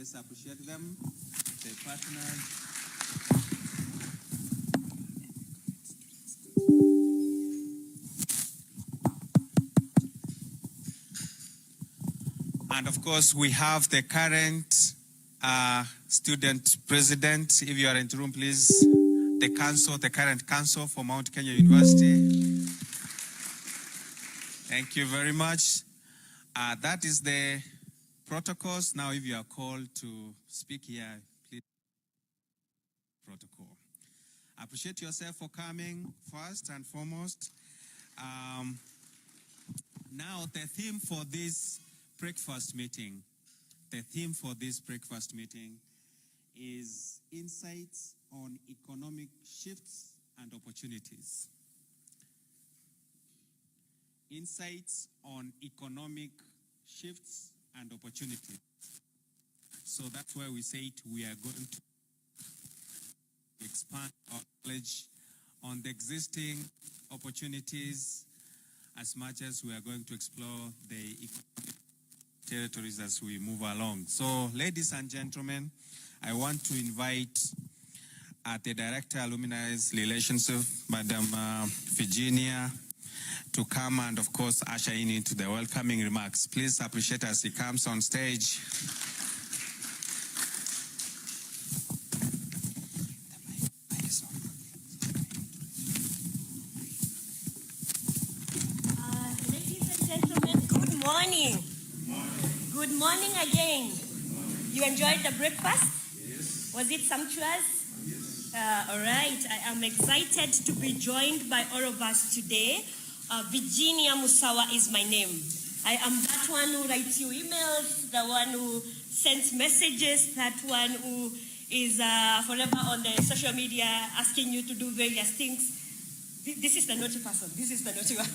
Please appreciate them, their partners. And of course, we have the current student president. If you are in the room, please, the current council for Mount Kenya University. Thank you very much. That is the protocols. Now, if you are called to speak here, please, protocol. Appreciate yourself for coming first and foremost. Now, the theme for this breakfast meeting is insights on economic shifts and opportunities. Insights on economic shifts and opportunities. So that's why we say we are going to expand our knowledge on the existing opportunities as much as we are going to explore the economic territories as we move along. So, ladies and gentlemen, I want to invite the Director Alumni Relationship, Madam Virginia, to come and, of course, usher in into the welcoming remarks. Please appreciate as he comes on stage. Ladies and gentlemen, good morning. Good morning again. You enjoyed the breakfast? Yes. Was it sumptuous? Yes. All right. I am excited to be joined by all of us today. Virginia Musawa is my name. I am that one who writes you emails, the one who sends messages, that one who is forever on the social media asking you to do various things. This is the naughty person. This is the naughty one.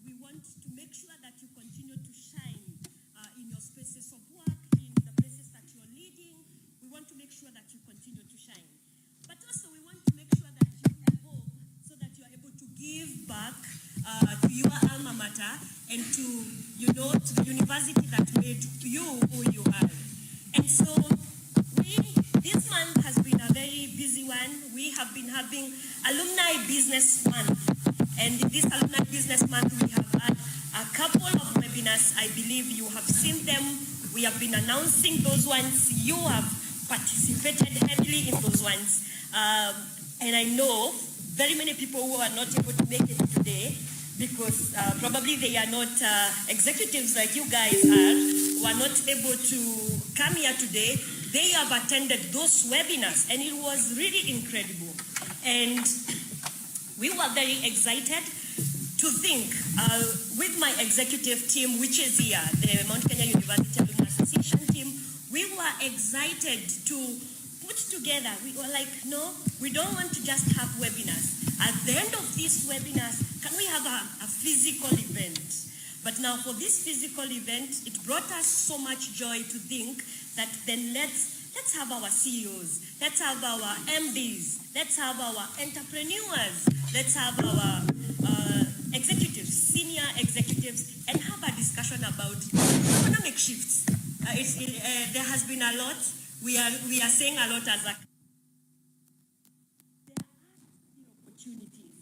We want to make sure that you continue to shine in your spaces of work, in the places that you're leading. We want to make sure that you continue to shine. But also we want to make sure that you evolve so that you are able to give back to your alma mater and to the university that made you who you are. And so this month has been a very busy one. We have been having Alumni Business Month. And in this Alumni Business Month, we have had a couple of webinars. I believe you have seen them. We have been announcing those ones. You have participated heavily in those ones. And I know very many people who are not able to make it today because probably they are not executives like you guys are, who are not able to come here today. They have attended those webinars, and it was really incredible. And we were very excited to think with my executive team, which is here, the Mount Kenya University Alumni Association team, we were excited to put together, we were like, no, we don't want to just have webinars. At the end of these webinars, can we have a physical event? But now for this physical event, it brought us so much joy to think that then let's have our CEOs, let's have our MDs, let's have our entrepreneurs, let's have our executives, senior executives, and have a discussion about economic shifts. There has been a lot. We are saying a lot as a opportunities.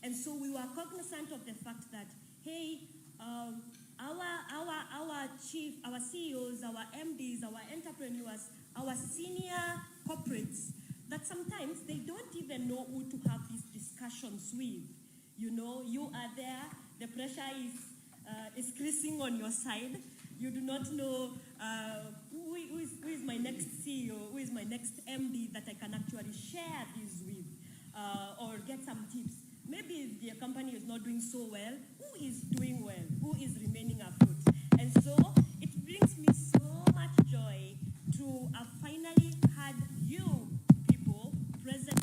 And so we were cognizant of the fact that, hey, our CEOs, our MDs, our entrepreneurs, our senior corporates, that sometimes they don't even know who to have these discussions with. You are there, the pressure is is creasing on your side. You do not know who is my next CEO, who is my next MD that I can actually share this with or get some tips. Maybe the company is not doing so well. Who is doing well? Who is remaining afloat? And so it brings me so much joy to have finally had you people present.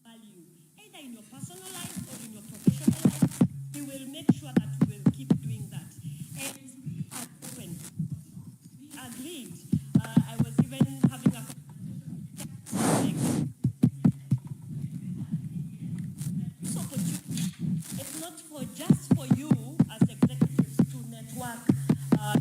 Value, either in your personal life or in your professional life. We will make sure that we will keep doing that. And we are open. We agreed. I was even having a this opportunity. It's not just for you as executives to network,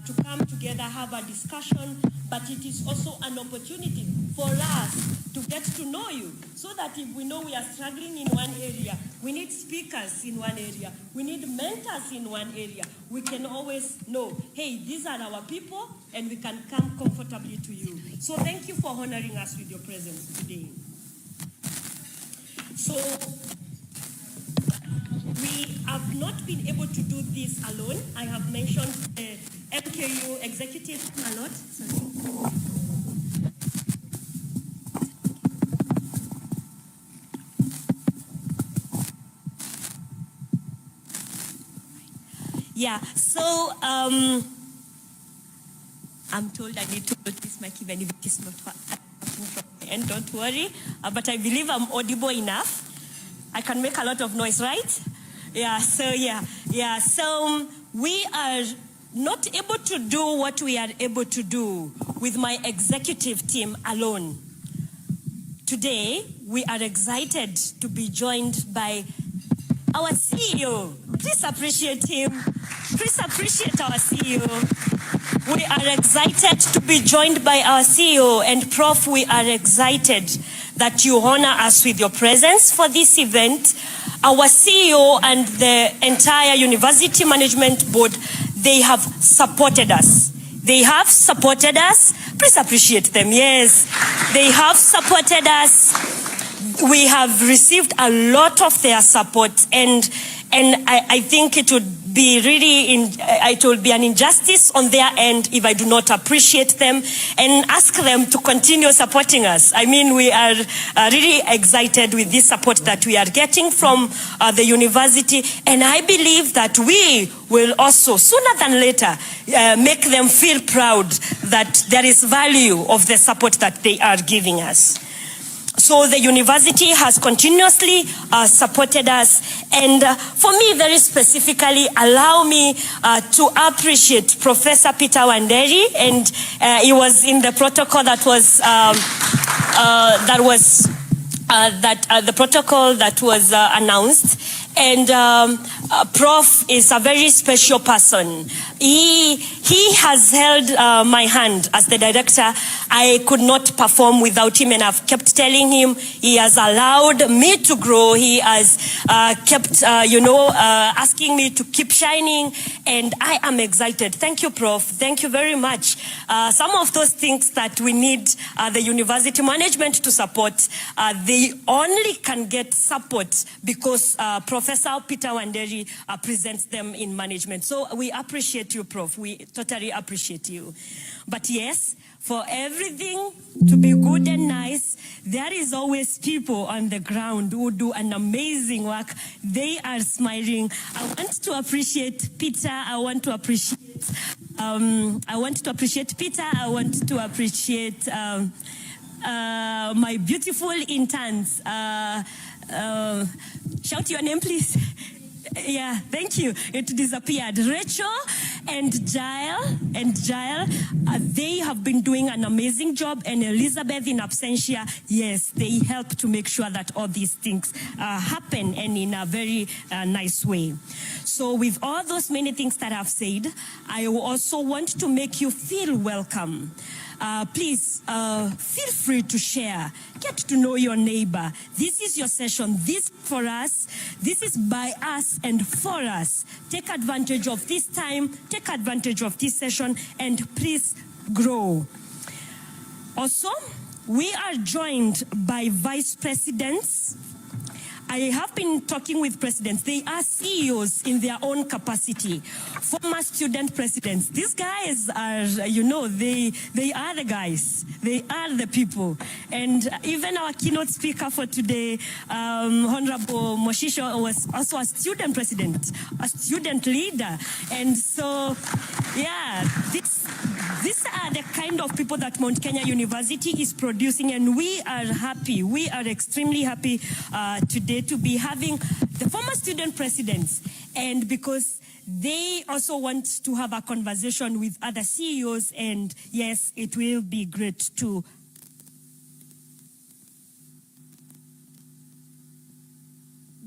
to come together, have a discussion, but it is also an opportunity for us to get to know you, so that if we know we are struggling in one area, we need speakers in one area, we need mentors in one area, we can always know, hey, these are our people, and we can come comfortably to you. So thank you for honoring us with your presence today. So we have not been able to do this alone. I have mentioned the MKU executive a lot. Sorry. Yeah, so I'm told I need to note this mic even if it is not working from my end, don't worry. But I believe I'm audible enough. I can make a lot of noise, right? Yeah, so we are not able to do what we are able to do with my executive team alone. Today, we are excited to be joined by our CEO. Please appreciate him. Please appreciate our CEO. We are excited to be joined by our CEO, and Prof, we are excited that you honor us with your presence for this event. Our CEO and the entire University Management Board, they have supported us. They have supported us. Please appreciate them. Yes, they have supported us. We have received a lot of their support, and I think it would be it will be an injustice on their end if I do not appreciate them and ask them to continue supporting us. I mean, we are really excited with this support that we are getting from the university, and I believe that we will also, sooner than later, make them feel proud that there is value of the support that they are giving us. So the university has continuously supported us, and for me, very specifically, allow me to appreciate Professor Peter Wanderi, and he was in the protocol that was the protocol that was announced. And Prof is a very special person. He has held my hand as the director. I could not perform without him, and I've kept telling him he has allowed me to grow. He has kept, asking me to keep shining, and I am excited. Thank you, Prof. Thank you very much. Some of those things that we need the university management to support, they only can get support because Professor Peter Wanderi presents them in management. So we appreciate you, Prof. We totally appreciate you. But yes, for everything to be good and nice, there is always people on the ground who do an amazing work. They are smiling. I want to appreciate Peter. I want to appreciate Peter. I want to appreciate my beautiful interns. Shout your name, please. Yeah, thank you. It disappeared. Rachel and Jael, they have been doing an amazing job, and Elizabeth in absentia, yes, they help to make sure that all these things happen, and in a very nice way. So with all those many things that I've said, I also want to make you feel welcome. Please feel free to share. Get to know your neighbor. This is your session. This for us. This is by us and for us. Take advantage of this time. Take advantage of this session, and please grow. Also, we are joined by vice presidents. I have been talking with presidents. They are CEOs in their own capacity. Former student presidents. These guys are, they are the guys. They are the people. And even our keynote speaker for today, Honorable Moshisho, was also a student president, a student leader. And so, yeah, these are the kind of people that Mount Kenya University is producing, and we are happy. We are extremely happy today to be having the former student presidents, and because they also want to have a conversation with other CEOs, and yes, it will be great to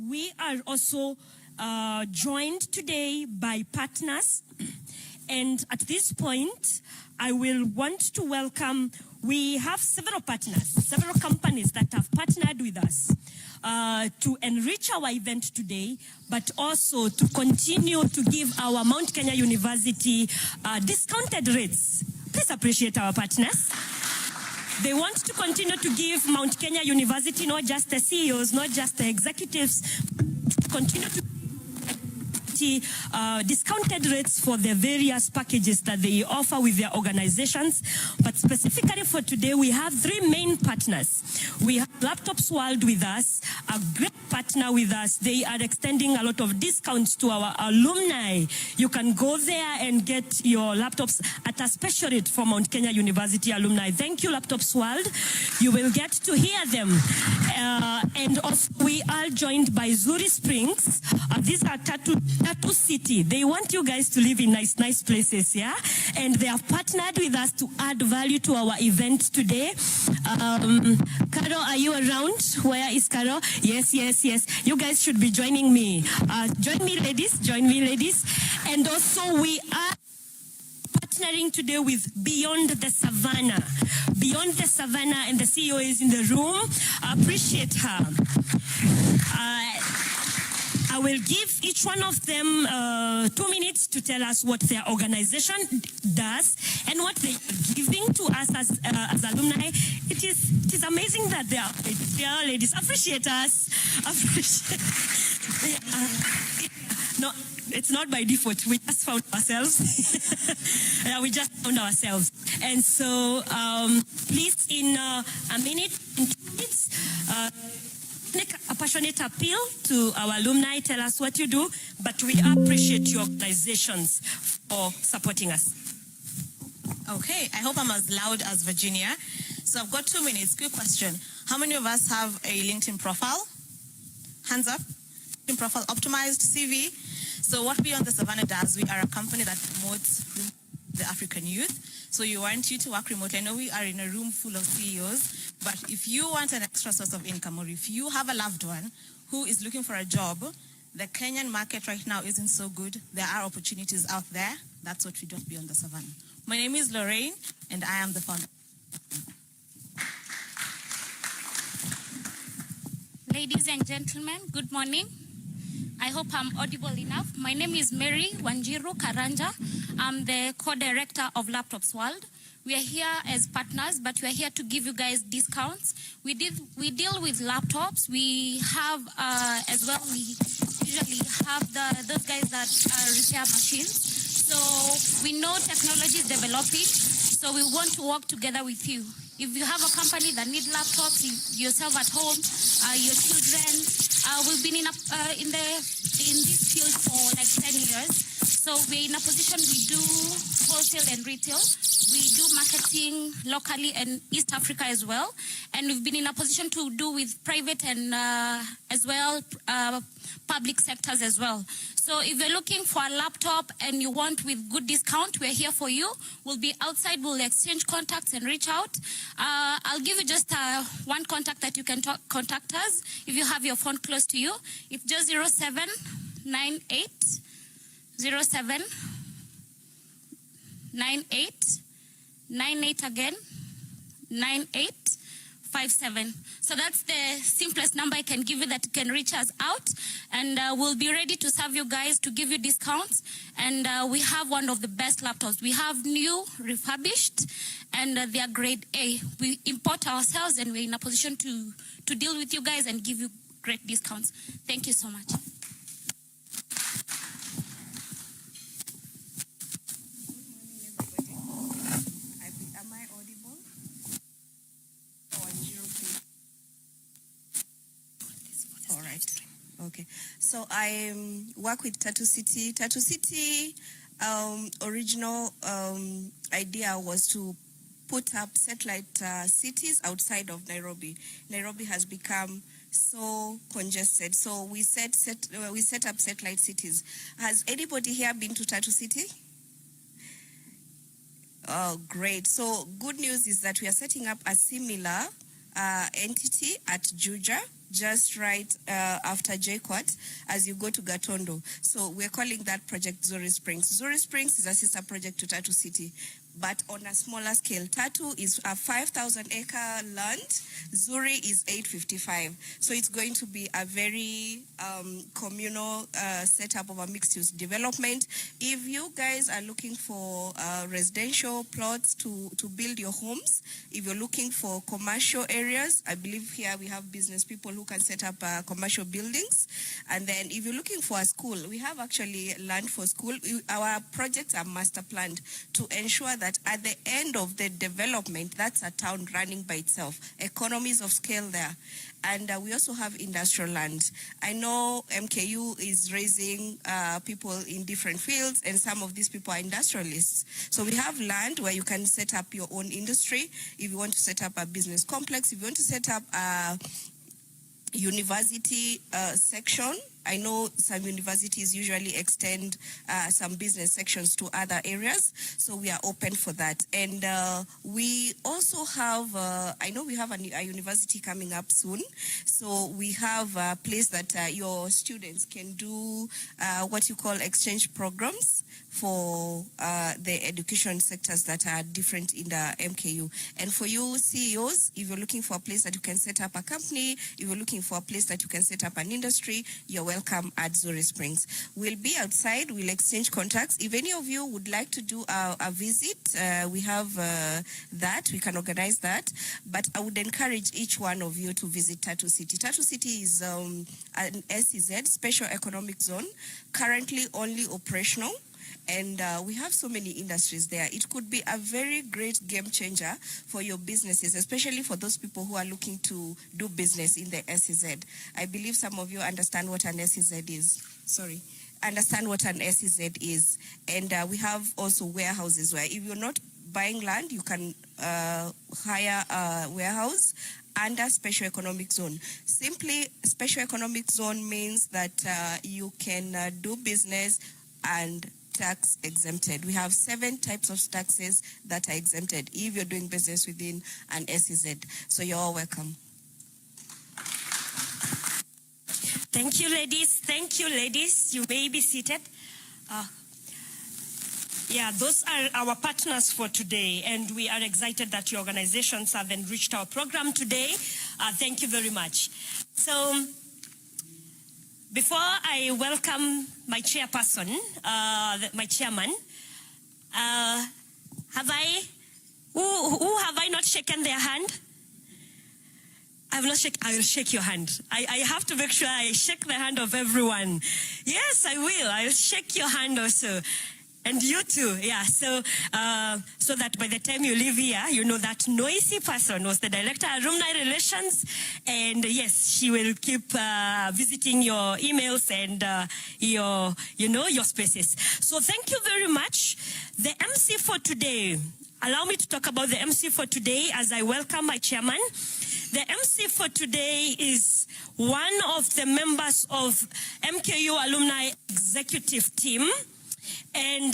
we are also joined today by partners. And at this point, I will want to welcome, we have several partners, several companies that have partnered with us to enrich our event today, but also to continue to give our Mount Kenya University discounted rates. Please appreciate our partners. They want to continue to give Mount Kenya University, not just the CEOs, not just the executives, continue to discounted rates for the various packages that they offer with their organizations. But specifically for today, we have three main partners. We have Laptops World with us, a great partner with us. They are extending a lot of discounts to our alumni. You can go there and get your laptops at a special rate for Mount Kenya University alumni. Thank you, Laptops World. You will get to hear them. And also we are joined by Zuri Springs. These are Tattoo City. They want you guys to live in nice places, yeah? And they have partnered with us to add value to our event today. Caro, are you around? Where is Caro? Yes. You guys should be joining me. Join me, ladies. And also we are partnering today with Beyond the Savannah. Beyond the Savannah, and the CEO is in the room. I appreciate her. I will give each one of them 2 minutes to tell us what their organization does and what they are giving to us as alumni. It is amazing that they are ladies. Appreciate us. No, it's not by default. We just found ourselves. We just found ourselves. And so, please, in a minute, in 2 minutes, make a passionate appeal to our alumni. Tell us what you do, but we appreciate your organizations for supporting us. Okay, I hope I'm as loud as Virginia. So I've got 2 minutes. Quick question. How many of us have a LinkedIn profile? Hands up. LinkedIn profile, optimized CV. So what Beyond the Savannah does, we are a company that promotes the African youth. So we want you to work remotely. I know we are in a room full of CEOs, but if you want an extra source of income, or if you have a loved one who is looking for a job, the Kenyan market right now isn't so good. There are opportunities out there. That's what we do at Beyond the Savannah. My name is Lorraine, and I am the founder. Ladies and gentlemen, good morning. I hope I'm audible enough. My name is Mary Wanjiru Karanja. I'm the co-director of Laptops World. We are here as partners, but we are here to give you guys discounts. We deal with laptops. We have as well. We usually have those guys that repair machines. So we know technology is developing. So we want to work together with you. If you have a company that needs laptops, yourself at home, your children, we've been in this field for like 10 years. So we're in a position, we do wholesale and retail. We do marketing locally and East Africa as well. And we've been in a position to do with private and as well, public sectors as well. So if you're looking for a laptop and you want with good discount, we're here for you. We'll be outside, we'll exchange contacts and reach out. I'll give you just one contact that you can contact us if you have your phone close to you. It's just 0798 98 again 9857. So that's the simplest number I can give you that you can reach us out, and we'll be ready to serve you guys, to give you discounts. And we have one of the best laptops. We have new, refurbished, and they are grade A. We import ourselves, and we're in a position to deal with you guys and give you great discounts. Thank you so much. Okay, so I work with Tattoo City. Tattoo City original idea was to put up satellite cities outside of Nairobi. Nairobi has become so congested, so we set up satellite cities. Has anybody here been to Tattoo City? Oh, great. So good news is that we are setting up a similar entity at Juja, just right after JKUAT as you go to Gatondo. So we're calling that project Zuri Springs. Zuri Springs is a sister project to Tattoo City, but on a smaller scale. Tattoo is a 5,000-acre land. Zuri is 855. So it's going to be a very communal setup of a mixed-use development. If you guys are looking for residential plots to build your homes, if you're looking for commercial areas, I believe here we have business people who can set up commercial buildings. And then if you're looking for a school, we have actually land for school. Our projects are master planned to ensure that at the end of the development, that's a town running by itself. Economies of scale there. And we also have industrial land. I know MKU is raising people in different fields, and some of these people are industrialists. So we have land where you can set up your own industry. If you want to set up a business complex, if you want to set up a university section, I know some universities usually extend some business sections to other areas, so we are open for that. And we also have, I know we have a university coming up soon, so we have a place that your students can do what you call exchange programs for the education sectors that are different in the MKU. And for you CEOs, if you're looking for a place that you can set up a company, if you're looking for a place that you can set up an industry, you're welcome at Zuri Springs. We'll be outside, we'll exchange contacts. If any of you would like to do a visit, we have that, we can organize that. But I would encourage each one of you to visit Tattoo City. Tattoo City is an SEZ, Special Economic Zone, currently only operational. And we have so many industries there. It could be a very great game changer for your businesses, especially for those people who are looking to do business in the SEZ. I believe some of you understand what an SEZ is. Understand what an SEZ is. And we have also warehouses where if you're not buying land, you can hire a warehouse under Special Economic Zone. Simply, Special Economic Zone means that you can do business and tax exempted. We have 7 types of taxes that are exempted if you're doing business within an SEZ. So you're all welcome. Thank you, ladies. Thank you, ladies. You may be seated. Those are our partners for today, and we are excited that your organizations have enriched our program today. Thank you very much. So, before I welcome my chairperson, my chairman, who have I not shaken their hand? I will shake your hand. I have to make sure I shake the hand of everyone. Yes, I will. I'll shake your hand also. And you too, yeah. So that by the time you leave here, you know that noisy person was the director of Alumni Relations. And yes, she will keep visiting your emails and your spaces. So thank you very much. The MC for today, allow me to talk about the MC for today as I welcome my chairman. The MC for today is one of the members of MKU Alumni Executive Team. And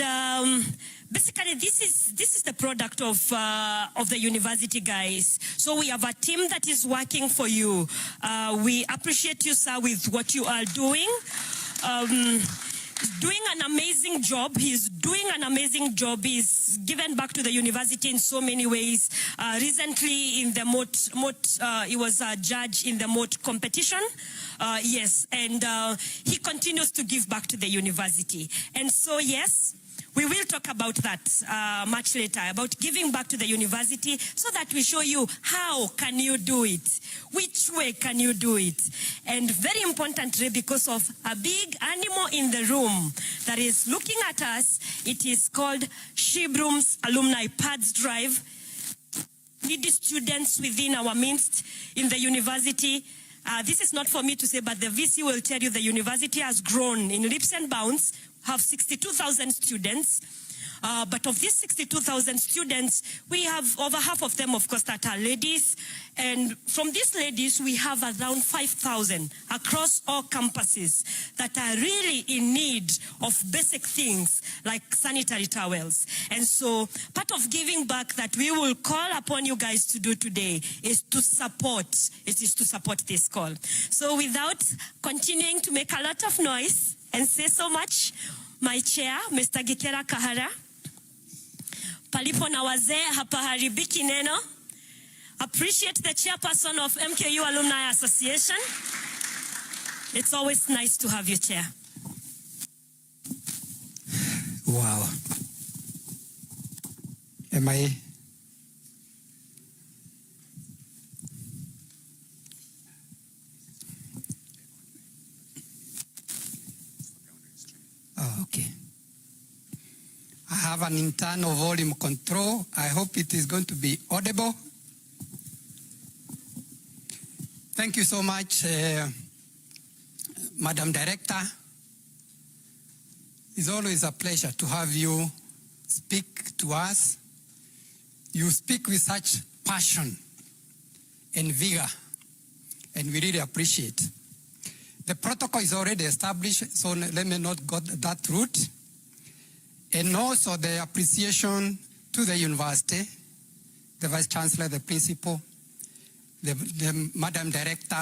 basically, this is the product of the university, guys. So we have a team that is working for you. We appreciate you, sir, with what you are doing. Doing an amazing job. He's doing an amazing job. He's given back to the university in so many ways. Recently, in the moat, he was a judge in the moat competition. Yes, and he continues to give back to the university. And so, yes, we will talk about that much later, about giving back to the university so that we show you how can you do it, which way can you do it. And very importantly, because of a big animal in the room that is looking at us, it is called Shibroom's Alumni Pads Drive. Needy students within our midst in the university. This is not for me to say, but the VC will tell you the university has grown in leaps and bounds, have 62,000 students. But of these 62,000 students, we have over half of them, of course, that are ladies. And from these ladies, we have around 5,000 across all campuses that are really in need of basic things like sanitary towels. And so part of giving back that we will call upon you guys to do today is to support. It is to support this call. So without continuing to make a lot of noise and say so much, my chair, Mr. Gikera Kahara, palipo na wazee hapaharibiki neno. Appreciate the chairperson of MKU Alumni Association. It's always nice to have you, Chair. Wow. Am I? Oh, okay. I have an internal volume control. I hope it is going to be audible. Thank you so much, Madam Director. It's always a pleasure to have you speak to us. You speak with such passion and vigor, and we really appreciate. The protocol is already established, so let me not go that route. And also the appreciation to the university, the Vice Chancellor, the Principal, the Madam Director,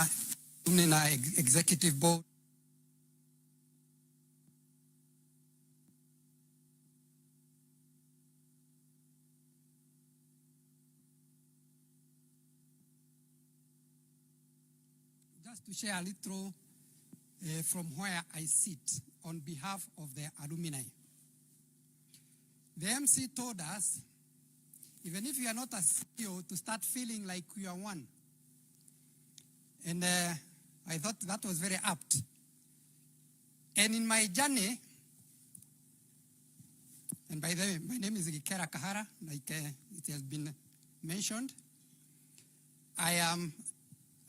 Alumni Executive Board. Just to share a little from where I sit on behalf of the alumni. The MC told us, even if you are not a CEO, to start feeling like you are one. And I thought that was very apt. And in my journey, and by the way, my name is Gikera Kahara, like it has been mentioned. I am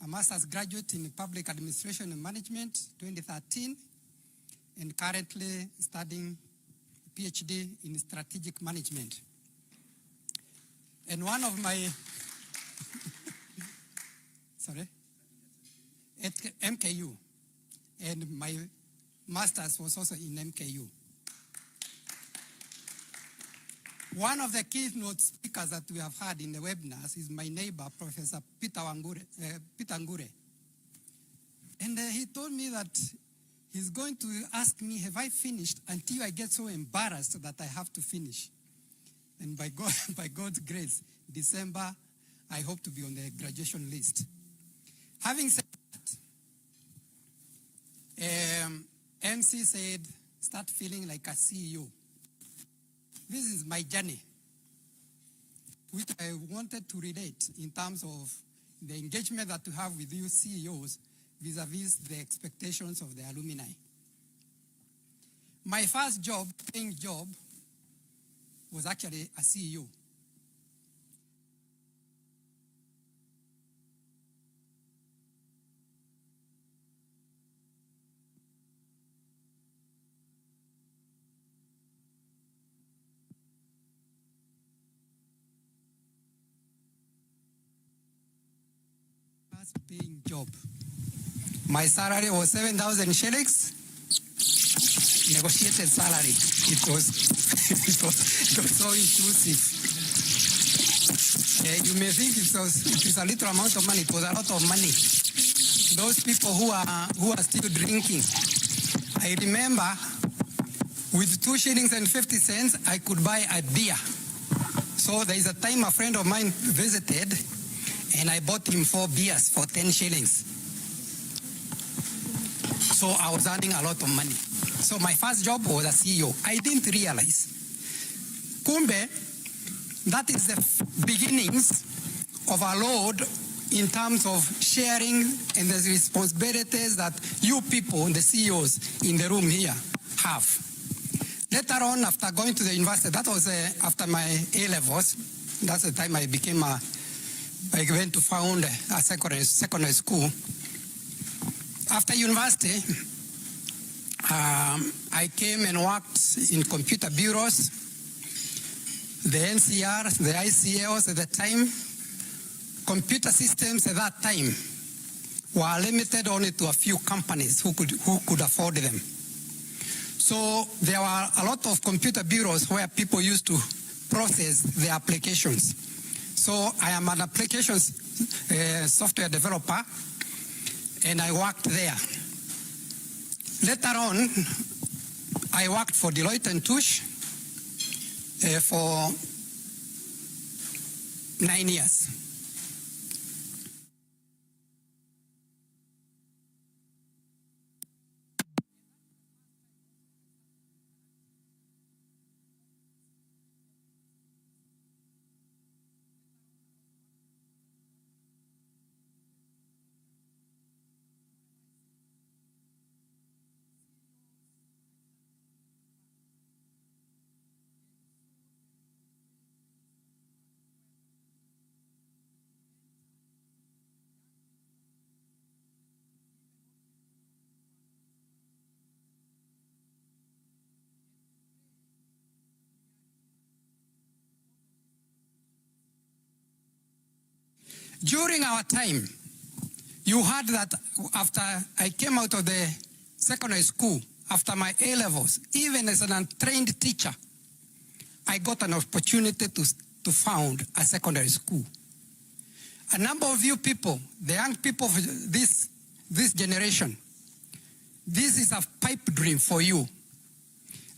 a master's graduate in public administration and management, 2013, and currently studying PhD in strategic management. And one of my, sorry, at MKU, and my master's was also in MKU. One of the keynote speakers that we have had in the webinars is my neighbor, Professor Peter Ngure. And he told me that he's going to ask me, have I finished, until I get so embarrassed that I have to finish. And by God's grace, December, I hope to be on the graduation list. Having said that, MC said, start feeling like a CEO. This is my journey, which I wanted to relate in terms of the engagement that we have with you CEOs vis-a-vis the expectations of the alumni. My first job, paying job, was actually a CEO. First paying job. My salary was 7,000 shillings. Negotiated salary. It was so inclusive. You may think it is a little amount of money. It was a lot of money. Those people who are still drinking, I remember with 2 shillings and 50 cents, I could buy a beer. So there is a time a friend of mine visited, and I bought him 4 beers for 10 shillings. So I was earning a lot of money. So my first job was a CEO. I didn't realize. Kumbe, that is the beginnings of a load in terms of sharing and the responsibilities that you people, the CEOs in the room here, have. Later on, after going to the university, that was after my A-levels, that's the time I went to found a secondary school. After university, I came and worked in computer bureaus, the NCR, the ICAOs at the time. Computer systems at that time were limited only to a few companies who could afford them. So there were a lot of computer bureaus where people used to process their applications. So I am an applications software developer, and I worked there. Later on, I worked for Deloitte and Touche for 9 years. During our time, you heard that after I came out of the secondary school, after my A-levels, even as an untrained teacher, I got an opportunity to found a secondary school. A number of you people, the young people of this generation, this is a pipe dream for you.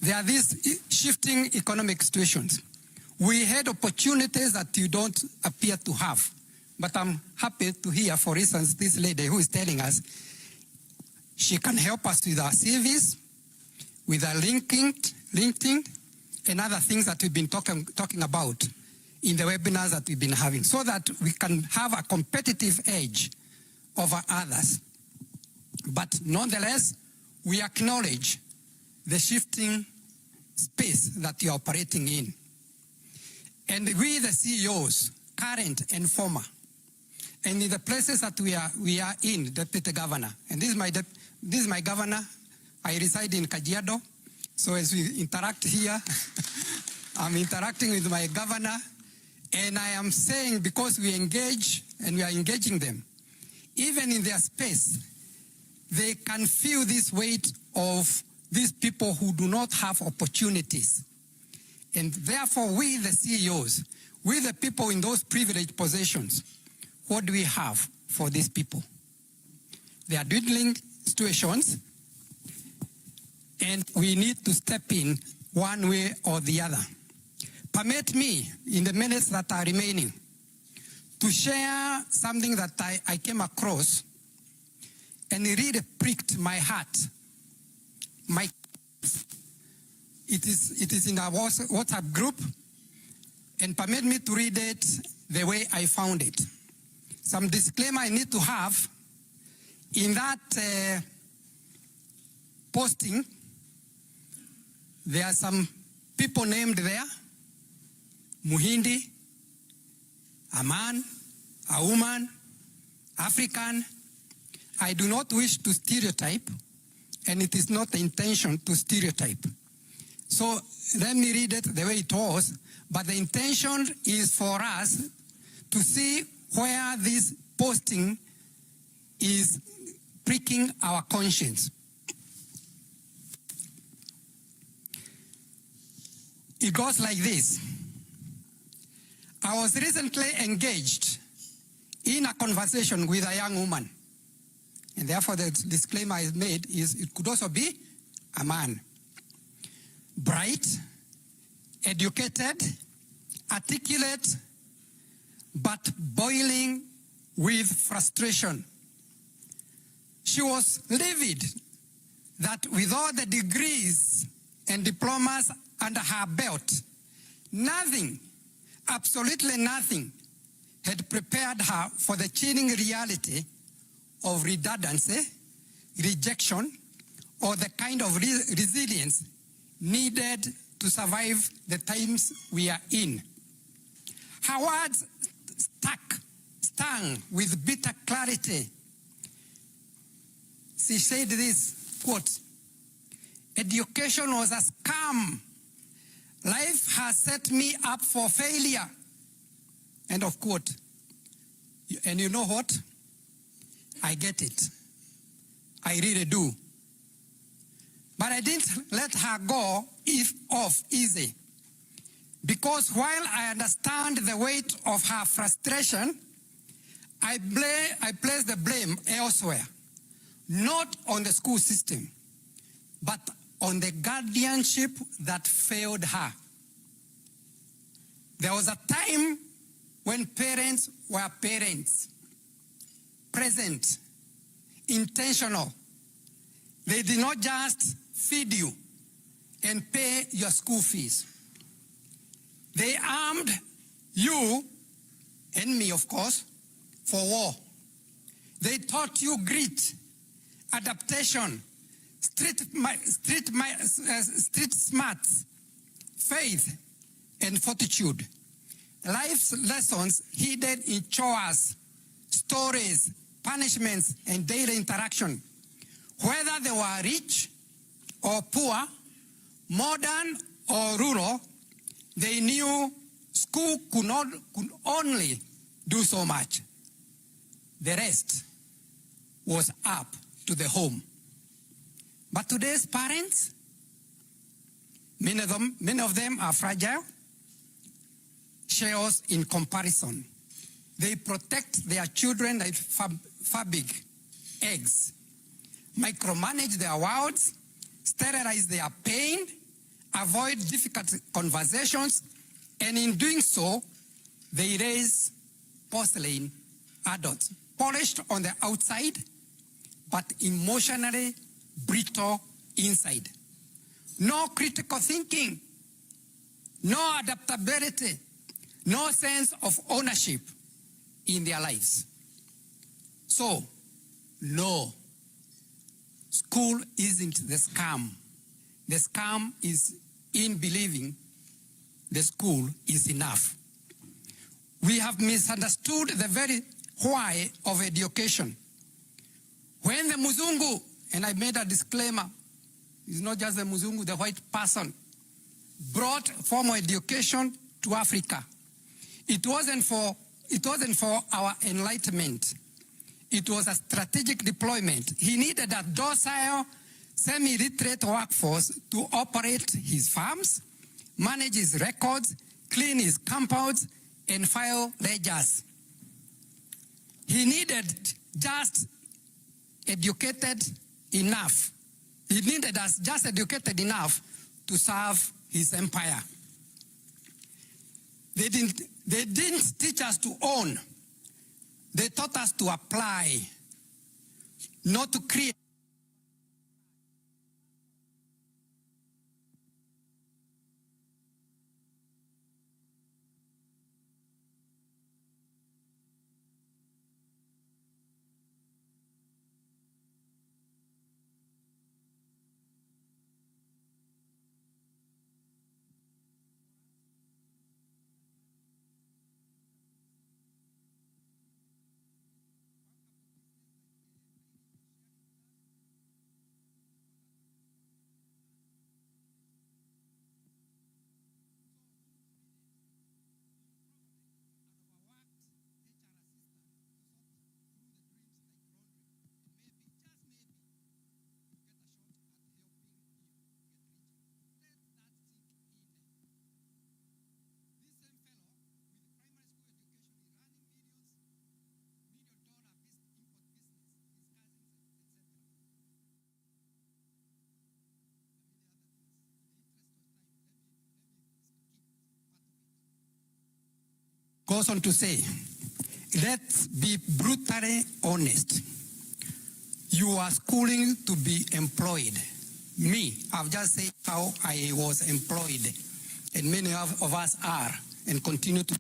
There are these shifting economic situations. We had opportunities that you don't appear to have. But I'm happy to hear, for instance, this lady who is telling us she can help us with our CVs, with our LinkedIn, and other things that we've been talking about in the webinars that we've been having, so that we can have a competitive edge over others. But nonetheless, we acknowledge the shifting space that you're operating in. And we, the CEOs, current and former, and in the places that we are in, Deputy Governor, and this is my governor. I reside in Kajiado, so as we interact here, I'm interacting with my governor, and I am saying, because we engage and we are engaging them, even in their space, they can feel this weight of these people who do not have opportunities. And therefore, we, the CEOs, we, the people in those privileged positions, what do we have for these people? They are dwindling situations, and we need to step in one way or the other. Permit me, in the minutes that are remaining, to share something that I came across, and it really pricked my heart. It is in our WhatsApp group, and permit me to read it the way I found it. Some disclaimer I need to have in that posting. There are some people named there, Muhindi, a man, a woman, African. I do not wish to stereotype, and it is not the intention to stereotype. So let me read it the way it was, but the intention is for us to see where this posting is pricking our conscience. It goes like this. I was recently engaged in a conversation with a young woman. And therefore the disclaimer I made is it could also be a man. Bright, educated, articulate, but boiling with frustration. She was livid that with all the degrees and diplomas under her belt, nothing, absolutely nothing, had prepared her for the chilling reality of redundancy, rejection, or the kind of resilience needed to survive the times we are in. Her words stung with bitter clarity. She said this, quote, "Education was a scam. Life has set me up for failure." End of quote. And you know what? I get it. I really do. But I didn't let her go off easy. Because while I understand the weight of her frustration, I place the blame elsewhere. Not on the school system, but on the guardianship that failed her. There was a time when parents were parents, present, intentional. They did not just feed you and pay your school fees. They armed you, and me of course, for war. They taught you grit, adaptation, street smarts, faith, and fortitude. Life's lessons hidden in chores, stories, punishments, and daily interaction. Whether they were rich or poor, modern or rural, they knew school could only do so much. The rest was up to the home. But today's parents, many of them are fragile, shells in comparison. They protect their children like fabric, eggs, micromanage their words, sterilize their pain, avoid difficult conversations, and in doing so, they raise porcelain adults, polished on the outside, but emotionally brittle inside. No critical thinking, no adaptability, no sense of ownership in their lives. So, no, school isn't the scam. The scam is in believing the school is enough. We have misunderstood the very why of education. When the Muzungu, and I made a disclaimer, it's not just the Muzungu, the white person, brought formal education to Africa. It wasn't for our enlightenment. It was a strategic deployment. He needed a docile, semi-literate workforce to operate his farms, manage his records, clean his compounds, and file ledgers. He needed just educated enough. He needed us just educated enough to serve his empire. They didn't teach us to own. They taught us to apply, not to create. goes on to say, let's be brutally honest. You are schooling to be employed. Me, I've just said how I was employed, and many of us are and continue to.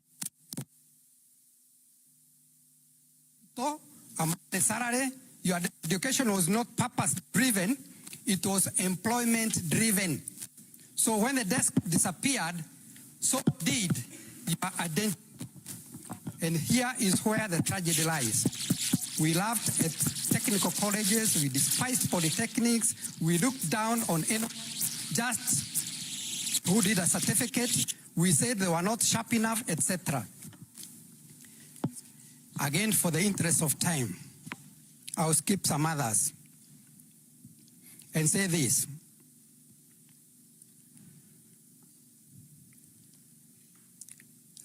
So, the salary, your education was not purpose-driven, it was employment-driven. So when the desk disappeared, so did your identity. And here is where the tragedy lies. We laughed at technical colleges, we despised polytechnics, we looked down on anyone just who did a certificate, we said they were not sharp enough, etc. Again, for the interest of time, I'll skip some others and say this.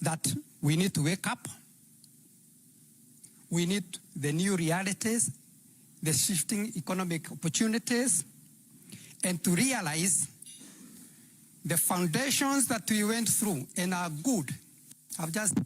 That we need to wake up. We need the new realities, the shifting economic opportunities, and to realize the foundations that we went through and are good. I've just